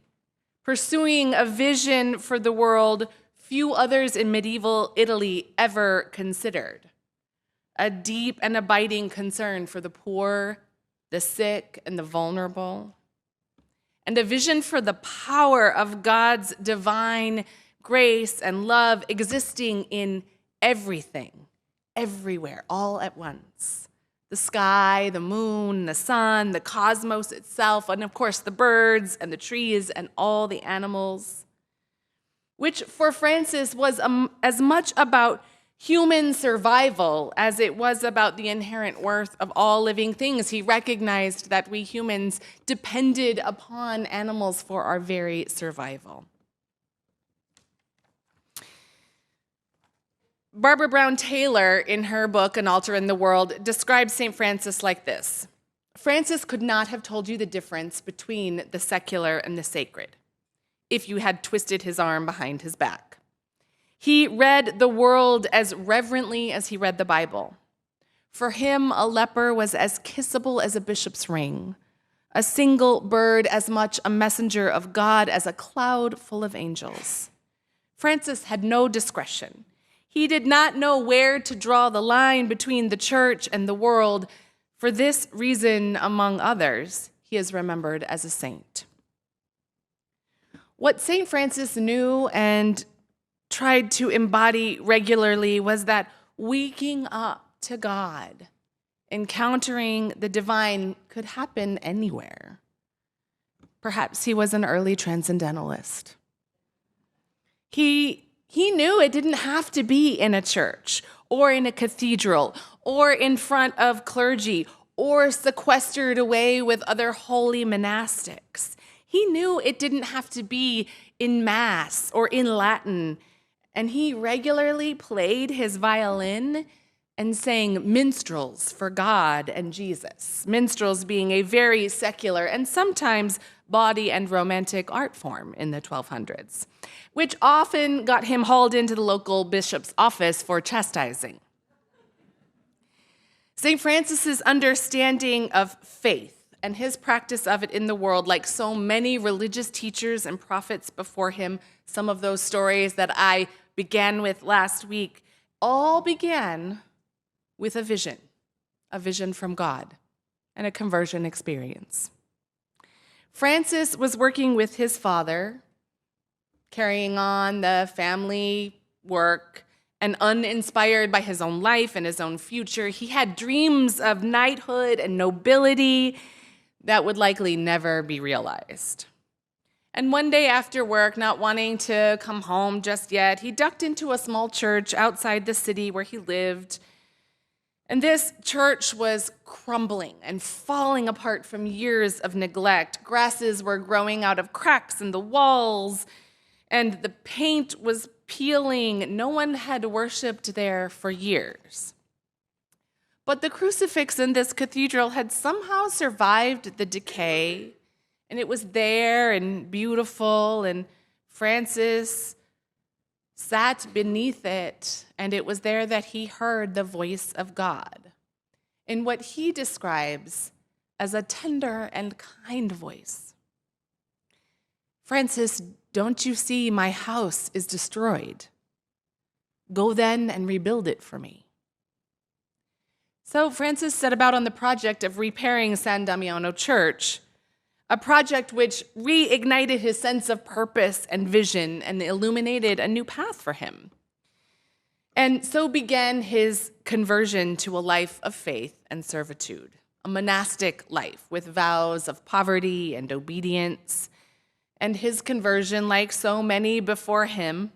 Speaker 2: pursuing a vision for the world few others in medieval Italy ever considered. A deep and abiding concern for the poor, the sick, and the vulnerable. And a vision for the power of God's divine grace and love existing in everything, everywhere, all at once. The sky, the moon, the sun, the cosmos itself, and of course the birds and the trees and all the animals, which for Francis was as much about human survival as it was about the inherent worth of all living things. He recognized that we humans depended upon animals for our very survival. Barbara Brown Taylor, in her book, An Altar in the World, describes St. Francis like this: Francis could not have told you the difference between the secular and the sacred if you had twisted his arm behind his back. He read the world as reverently as he read the Bible. For him, a leper was as kissable as a bishop's ring, a single bird as much a messenger of God as a cloud full of angels. Francis had no discretion. He did not know where to draw the line between the church and the world. For this reason, among others, he is remembered as a saint. What St. Francis knew and tried to embody regularly was that waking up to God, encountering the divine, could happen anywhere. Perhaps he was an early transcendentalist. He knew it didn't have to be in a church or in a cathedral or in front of clergy or sequestered away with other holy monastics. He knew it didn't have to be in Mass or in Latin, and he regularly played his violin and sang minstrels for God and Jesus, minstrels being a very secular and sometimes bawdy and romantic art form in the 1200s, which often got him hauled into the local bishop's office for chastising. St. Francis's understanding of faith and his practice of it in the world, like so many religious teachers and prophets before him, some of those stories that I began with last week, all began with a vision from God, and a conversion experience. Francis was working with his father, carrying on the family work, and uninspired by his own life and his own future. He had dreams of knighthood and nobility that would likely never be realized. And one day after work, not wanting to come home just yet, he ducked into a small church outside the city where he lived. And this church was crumbling and falling apart from years of neglect. Grasses were growing out of cracks in the walls, and the paint was peeling. No one had worshiped there for years. But the crucifix in this cathedral had somehow survived the decay, and it was there and beautiful, and Francis sat beneath it, and it was there that he heard the voice of God in what he describes as a tender and kind voice. "Francis, don't you see my house is destroyed? Go then and rebuild it for me." So Francis set about on the project of repairing San Damiano Church, a project which reignited his sense of purpose and vision and illuminated a new path for him. And so began his conversion to a life of faith and servitude, a monastic life with vows of poverty and obedience. And his conversion, like so many before him,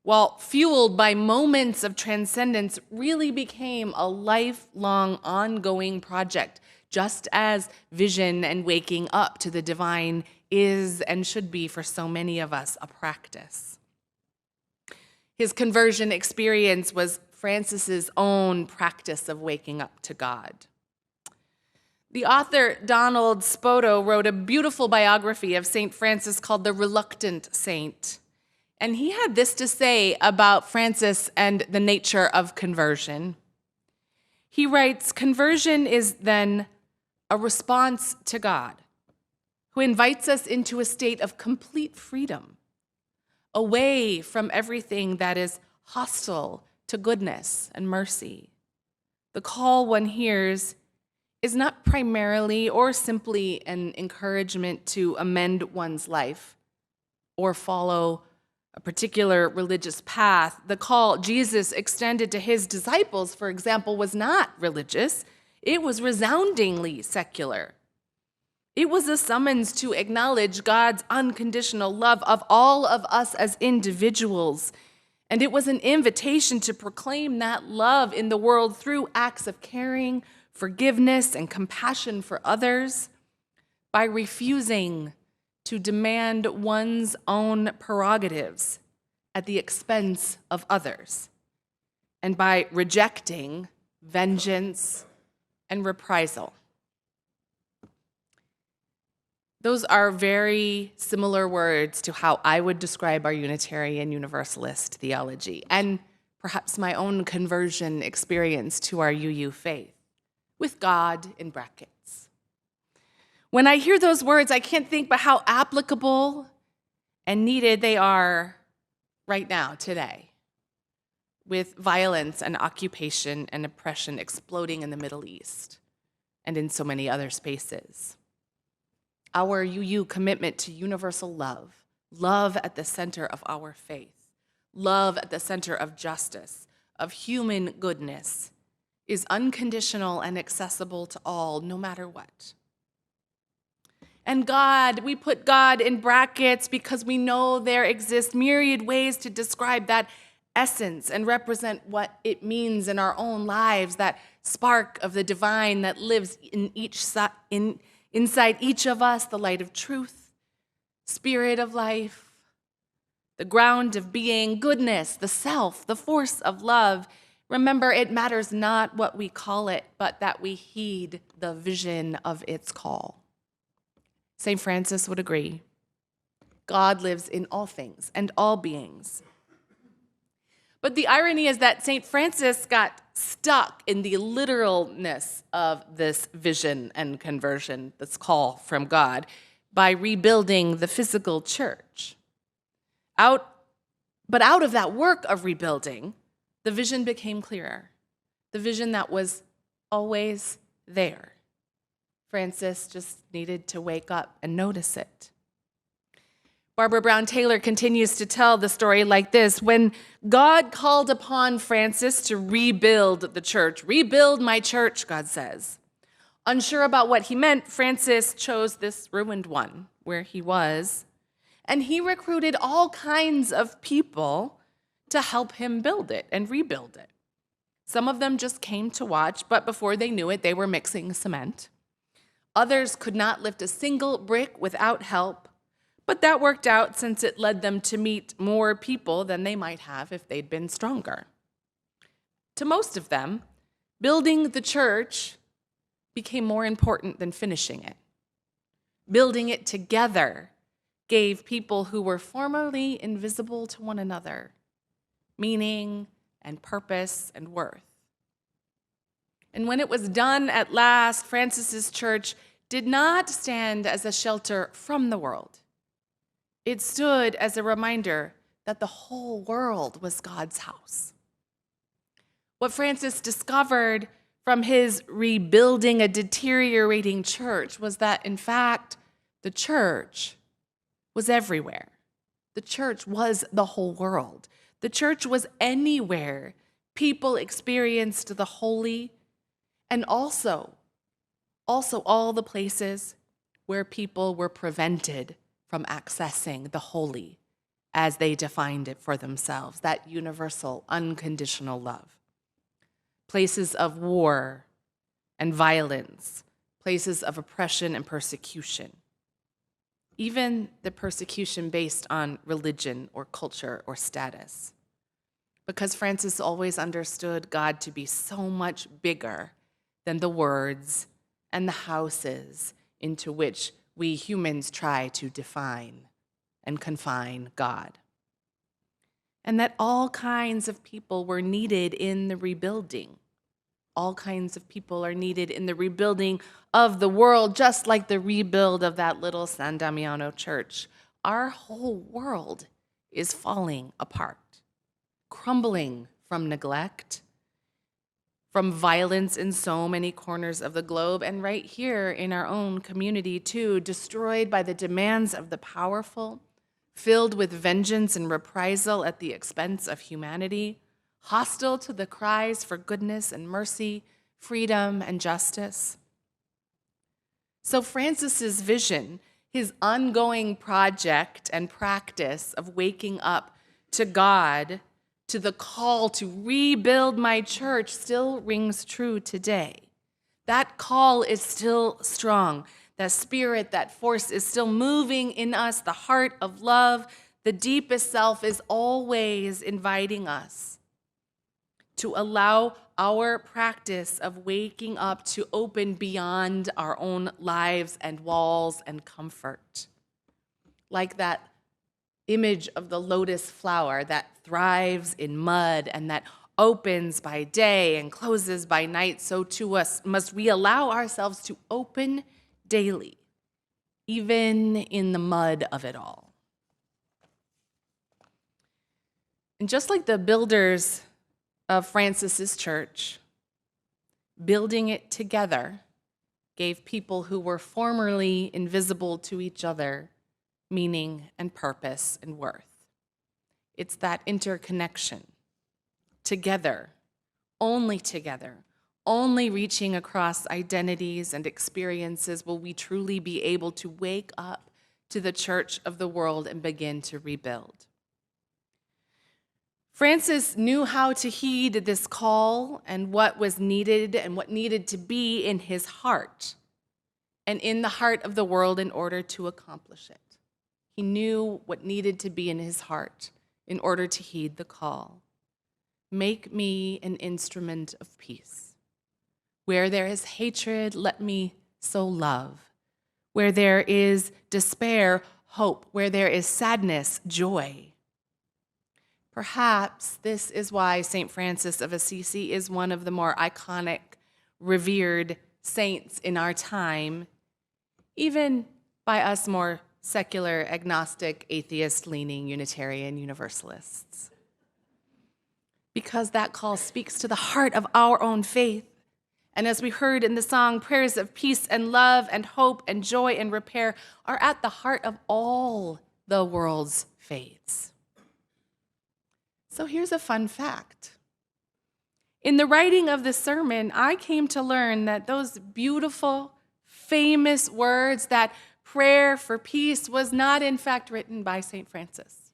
Speaker 2: while fueled by moments of transcendence, really became a lifelong, ongoing project, just as vision and waking up to the divine is and should be for so many of us a practice. His conversion experience was Francis's own practice of waking up to God. The author Donald Spoto wrote a beautiful biography of St. Francis called The Reluctant Saint. And he had this to say about Francis and the nature of conversion. He writes, "Conversion is then a response to God, who invites us into a state of complete freedom, away from everything that is hostile to goodness and mercy. The call one hears is not primarily or simply an encouragement to amend one's life or follow a particular religious path. The call Jesus extended to his disciples, for example, was not religious. It was resoundingly secular. It was a summons to acknowledge God's unconditional love of all of us as individuals. And it was an invitation to proclaim that love in the world through acts of caring, forgiveness, and compassion for others, by refusing to demand one's own prerogatives at the expense of others, and by rejecting vengeance and reprisal. Those are very similar words to how I would describe our Unitarian Universalist theology, and perhaps my own conversion experience to our UU faith, with God in brackets. When I hear those words, I can't think but how applicable and needed they are right now, today, with violence and occupation and oppression exploding in the Middle East and in so many other spaces. Our UU commitment to universal love, love at the center of our faith, love at the center of justice, of human goodness, is unconditional and accessible to all, no matter what. And God, we put God in brackets because we know there exist myriad ways to describe that essence and represent what it means in our own lives, that spark of the divine that lives inside each of us, the light of truth, spirit of life, the ground of being, goodness, the self, the force of love. Remember, it matters not what we call it, but that we heed the vision of its call. St. Francis would agree. God lives in all things and all beings. But the irony is that St. Francis got stuck in the literalness of this vision and conversion, this call from God, by rebuilding the physical church. But out of that work of rebuilding, the vision became clearer, the vision that was always there. Francis just needed to wake up and notice it. Barbara Brown Taylor continues to tell the story like this: when God called upon Francis to rebuild the church, rebuild my church, God says. Unsure about what he meant, Francis chose this ruined one where he was, and he recruited all kinds of people to help him build it and rebuild it. Some of them just came to watch, but before they knew it, they were mixing cement. Others could not lift a single brick without help, but that worked out since it led them to meet more people than they might have if they'd been stronger. To most of them, building the church became more important than finishing it. Building it together gave people who were formerly invisible to one another meaning and purpose and worth. And when it was done at last, Francis's church did not stand as a shelter from the world. It stood as a reminder that the whole world was God's house. What Francis discovered from his rebuilding a deteriorating church was that, in fact, the church was everywhere. The church was the whole world. The church was anywhere People experienced the holy, and also all the places where people were prevented from accessing the holy as they defined it for themselves, that universal, unconditional love. Places of war and violence, places of oppression and persecution, even the persecution based on religion or culture or status. Because Francis always understood God to be so much bigger than the words and the houses into which we humans try to define and confine God. And that all kinds of people were needed in the rebuilding. All kinds of people are needed in the rebuilding of the world, just like the rebuild of that little San Damiano church. Our whole world is falling apart, crumbling from neglect, from violence in so many corners of the globe, and right here in our own community too, destroyed by the demands of the powerful, filled with vengeance and reprisal at the expense of humanity, hostile to the cries for goodness and mercy, freedom and justice. So Francis's vision, his ongoing project and practice of waking up to God, to the call to rebuild my church, still rings true today. That call is still strong. That spirit, that force is still moving in us. The heart of love, the deepest self, is always inviting us to allow our practice of waking up to open beyond our own lives and walls and comfort. Like that image of the lotus flower that thrives in mud and that opens by day and closes by night, so to us must we allow ourselves to open daily, even in the mud of it all. And just like the builders of Francis's church, building it together gave people who were formerly invisible to each other meaning and purpose and worth. It's that interconnection. Together, only reaching across identities and experiences will we truly be able to wake up to the church of the world and begin to rebuild. Francis knew how to heed this call and what was needed and what needed to be in his heart and in the heart of the world in order to accomplish it. He knew what needed to be in his heart in order to heed the call. Make me an instrument of peace. Where there is hatred, let me sow love. Where there is despair, hope. Where there is sadness, joy. Perhaps this is why St. Francis of Assisi is one of the more iconic, revered saints in our time, even by us more secular, agnostic, atheist-leaning Unitarian Universalists. Because that call speaks to the heart of our own faith. And as we heard in the song, prayers of peace and love and hope and joy and repair are at the heart of all the world's faiths. So here's a fun fact. In the writing of this sermon, I came to learn that those beautiful, famous words, that prayer for peace, was not in fact written by St. Francis.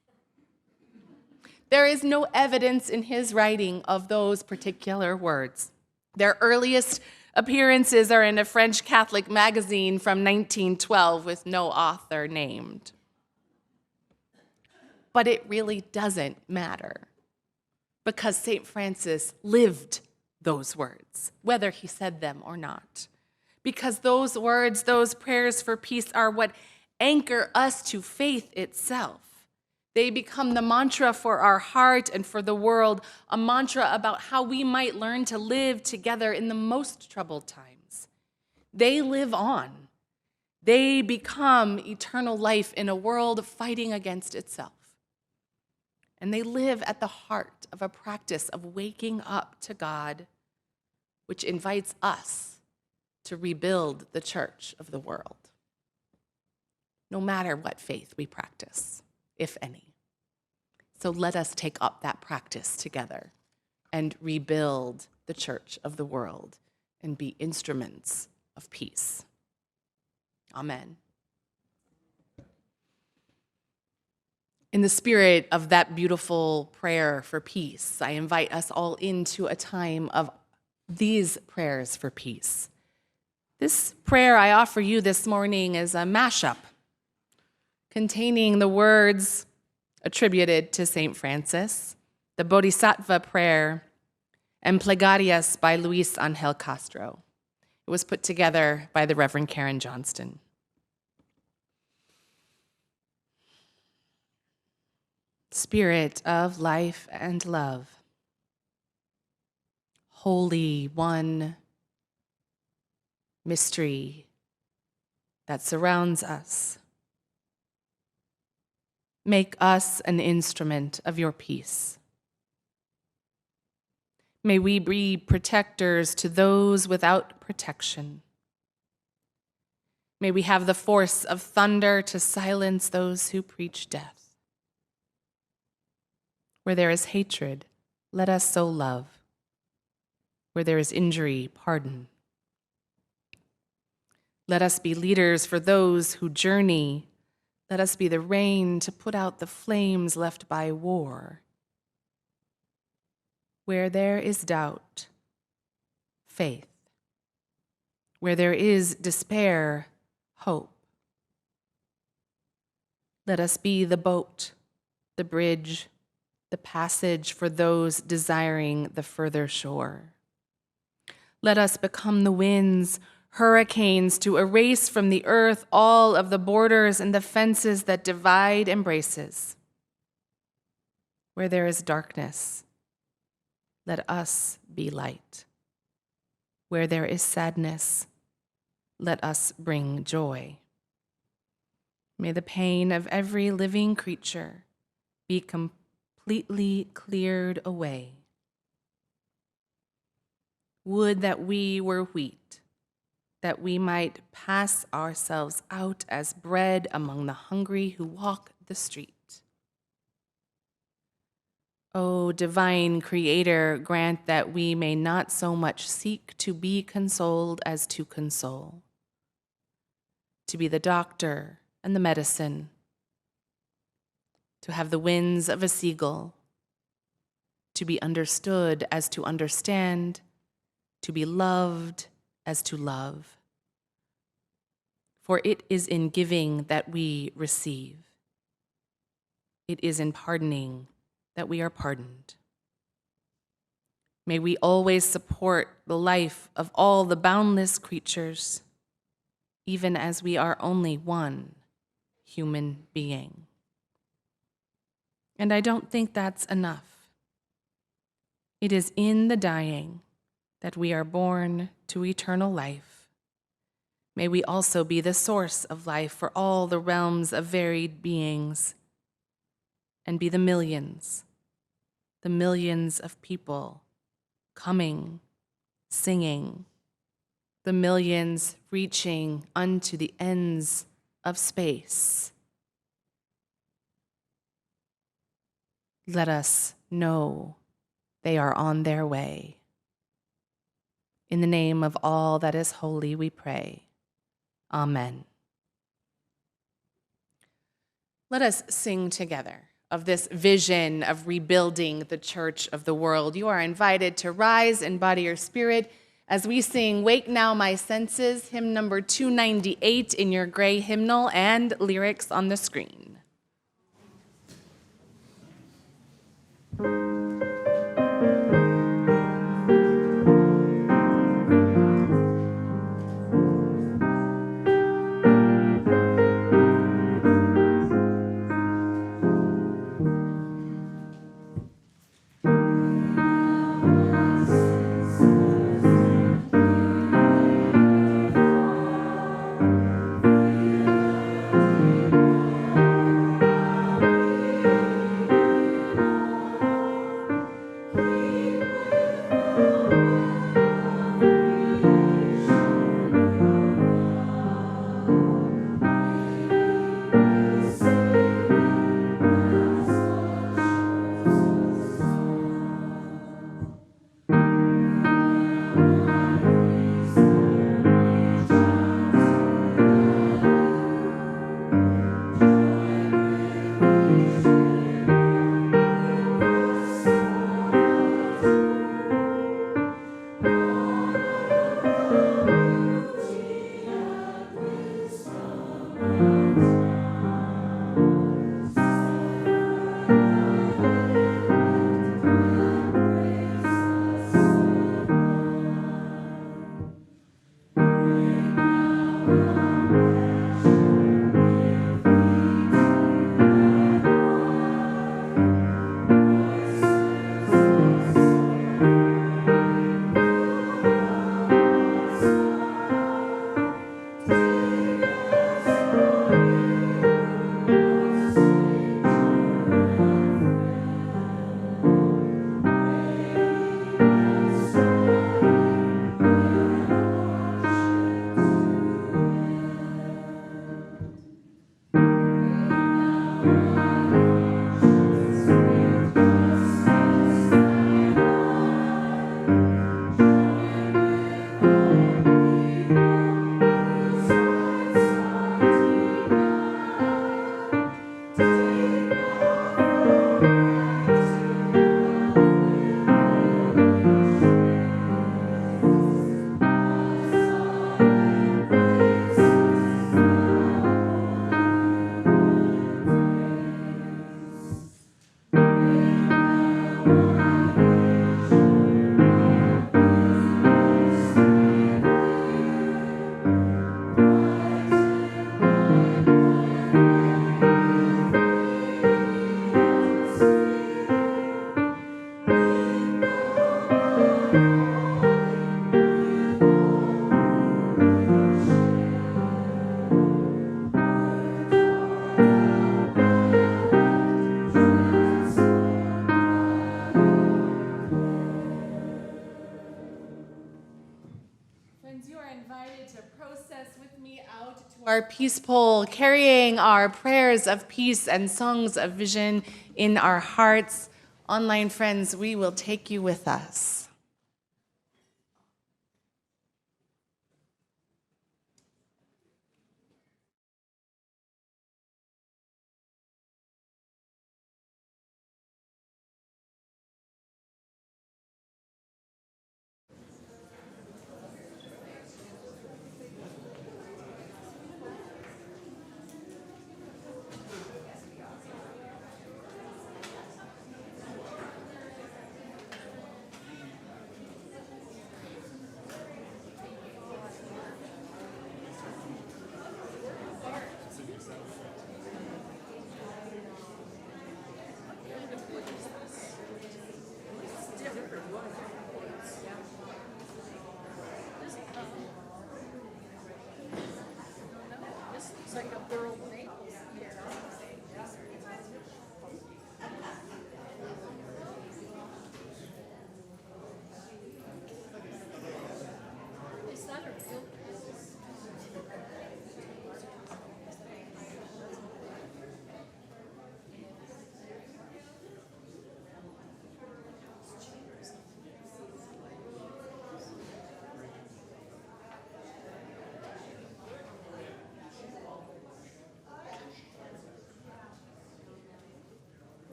Speaker 2: There is no evidence in his writing of those particular words. Their earliest appearances are in a French Catholic magazine from 1912 with no author named. But it really doesn't matter, because St. Francis lived those words, whether he said them or not. Because those words, those prayers for peace, are what anchor us to faith itself. They become the mantra for our heart and for the world, a mantra about how we might learn to live together in the most troubled times. They live on. They become eternal life in a world fighting against itself. And they live at the heart of a practice of waking up to God, which invites us to rebuild the church of the world, no matter what faith we practice, if any. So let us take up that practice together and rebuild the church of the world and be instruments of peace. Amen. In the spirit of that beautiful prayer for peace, I invite us all into a time of these prayers for peace. This prayer I offer you this morning is a mashup containing the words attributed to St. Francis, the Bodhisattva prayer, and Plegarias by Luis Angel Castro. It was put together by the Reverend Karen Johnston. Spirit of life and love, Holy One, mystery that surrounds us, make us an instrument of your peace. May we be protectors to those without protection. May we have the force of thunder to silence those who preach death. Where there is hatred, let us sow love. Where there is injury, pardon. Let us be leaders for those who journey. Let us be the rain to put out the flames left by war. Where there is doubt, faith. Where there is despair, hope. Let us be the boat, the bridge, the passage for those desiring the further shore. Let us become the winds, hurricanes to erase from the earth all of the borders and the fences that divide embraces. Where there is darkness, let us be light. Where there is sadness, let us bring joy. May the pain of every living creature be completely cleared away. Would that we were wheat, that we might pass ourselves out as bread among the hungry who walk the street. O divine Creator, grant that we may not so much seek to be consoled as to console, to be the doctor and the medicine, to have the wings of a seagull, to be understood as to understand, to be loved as to love. For it is in giving that we receive. It is in pardoning that we are pardoned. May we always support the life of all the boundless creatures, even as we are only one human being. And I don't think that's enough. It is in the dying that we are born to eternal life. May we also be the source of life for all the realms of varied beings, and be the millions of people coming, singing, the millions reaching unto the ends of space. Let us know they are on their way. In the name of all that is holy, we pray. Amen. Let us sing together of this vision of rebuilding the church of the world. You are invited to rise in body or spirit as we sing Wake Now My Senses, hymn number 298 in your gray hymnal and lyrics on the screen. friends, you are invited to process with me out to our peace pole, carrying our prayers of peace and songs of vision in our hearts. Online friends, we will take you with us.